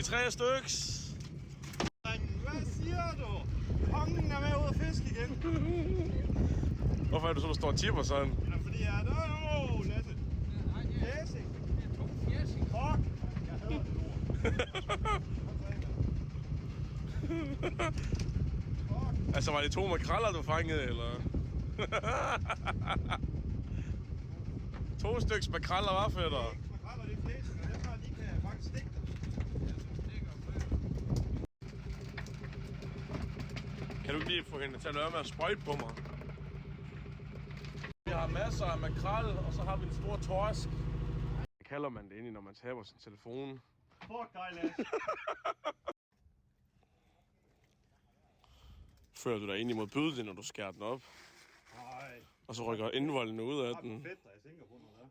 lige 3 styks. Hvad siger du? Kongen er med ud at fiske igen. Hvorfor er du så, der står og tipper sådan? Ja, fordi jeg er der. Lasse. Fjæsing. Det er 2 fjæsing. Fuck. Jeg hader det ord. Altså, var det 2 makreller, du fangede, eller? 2 styks makreller, var fætter? Ikke makreller, det er fjæsing, og dem her lige kan faktisk stikke dig. Kan du ikke lige få hende til at lade med at sprøjte på mig? Vi har masser af makrel, og så har vi en stor torsk. Hvad kalder man det egentlig, når man taber sin telefon? Fuck dig, Lasse. Føler du dig egentlig mod bødet, når du skærer den op? Nej. Og så rykker indvoldene ud af den. Fedt, der jeg tænker på noget der.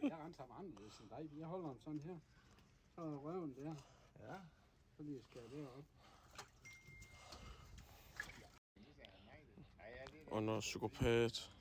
Jeg renser ham anderledes end dig. Jeg holder ham sådan her. Så er røven der. Ja. Så lige skære det op. Og noget psykopat.